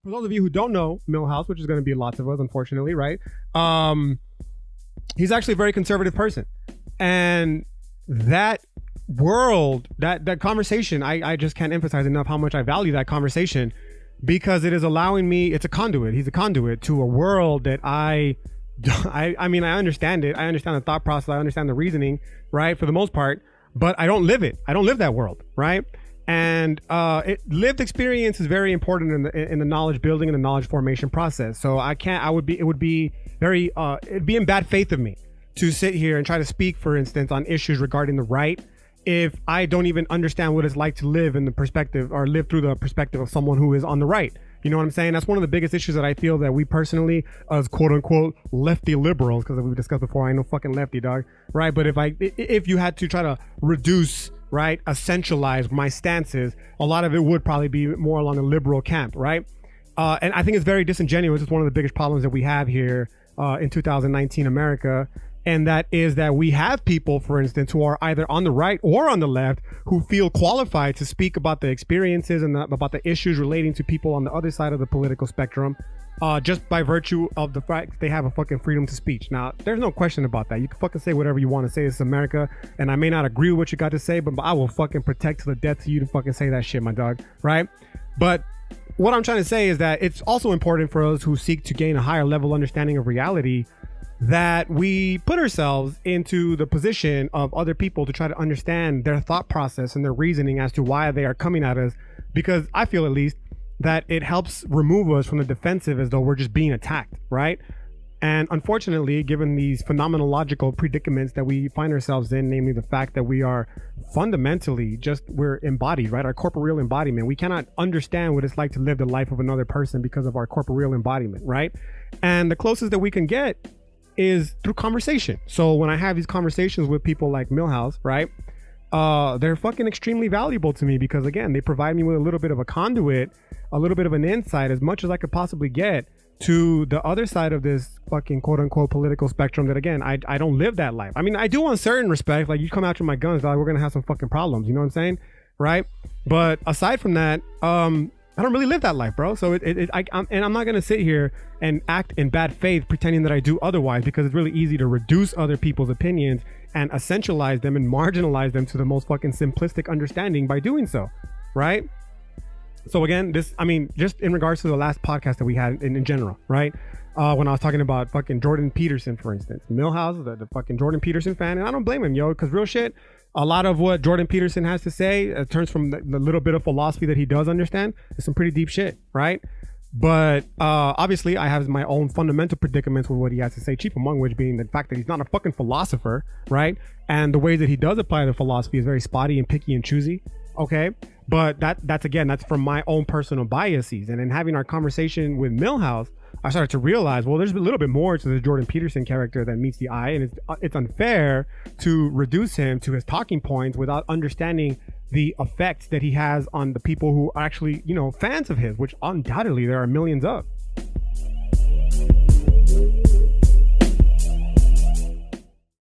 For those of you who don't know Millhouse, which is going to be lots of us, unfortunately, right? He's actually a very conservative person. And that world, that conversation, I just can't emphasize enough how much I value that conversation, because it is allowing me, it's a conduit. He's a conduit to a world that I mean, I understand it. I understand the thought process. I understand the reasoning, right? For the most part, but I don't live it. I don't live that world, right? And lived experience is very important in the knowledge building and the knowledge formation process. So it would be it'd be in bad faith of me to sit here and try to speak, for instance, on issues regarding the right, if I don't even understand what it's like to live in the perspective, or live through the perspective of someone who is on the right. You know what I'm saying? That's one of the biggest issues that I feel that we personally, as quote unquote lefty liberals, because we've discussed before, I ain't no fucking lefty, dog, right? But if you had to try to reduce, right, essentialize my stances, a lot of it would probably be more along the liberal camp, right? And I think it's very disingenuous. It's one of the biggest problems that we have here in 2019 America. And that is that we have people, for instance, who are either on the right or on the left, who feel qualified to speak about the experiences and about the issues relating to people on the other side of the political spectrum, just by virtue of the fact they have a fucking freedom to speech. Now, there's no question about that. You can fucking say whatever you want to say. It's America, and I may not agree with what you got to say, but I will fucking protect to the death to you to fucking say that shit, my dog, right? But what I'm trying to say is that it's also important for us who seek to gain a higher level understanding of reality that we put ourselves into the position of other people to try to understand their thought process and their reasoning as to why they are coming at us, because I feel, at least, that it helps remove us from the defensive as though we're just being attacked, right? And unfortunately, given these phenomenological predicaments that we find ourselves in, namely the fact that we are fundamentally we're embodied, right? Our corporeal embodiment. We cannot understand what it's like to live the life of another person because of our corporeal embodiment, right? And the closest that we can get is through conversation. So when I have these conversations with people like Millhouse, right, they're fucking extremely valuable to me, because again, they provide me with a little bit of a conduit, a little bit of an insight, as much as I could possibly get to the other side of this fucking quote unquote political spectrum that, again, I don't live that life. I mean, I do on certain respects, like you come after my guns, like we're gonna have some fucking problems, you know what I'm saying, right? But aside from that, I don't really live that life, bro. So I'm not gonna sit here and act in bad faith pretending that I do otherwise, because it's really easy to reduce other people's opinions and essentialize them and marginalize them to the most fucking simplistic understanding by doing so, right? So again, just in regards to the last podcast that we had in general, right? When I was talking about fucking Jordan Peterson, for instance, Millhouse, the fucking Jordan Peterson fan, and I don't blame him, yo, because real shit, a lot of what Jordan Peterson has to say turns from the little bit of philosophy that he does understand. It's some pretty deep shit, right? But obviously, I have my own fundamental predicaments with what he has to say, chief among which being the fact that he's not a fucking philosopher, right? And the way that he does apply the philosophy is very spotty and picky and choosy, okay? But that's from my own personal biases. And in having our conversation with Millhouse, I started to realize, well, there's a little bit more to the Jordan Peterson character than meets the eye, and it's unfair to reduce him to his talking points without understanding the effects that he has on the people who are actually, fans of his, which undoubtedly there are millions of,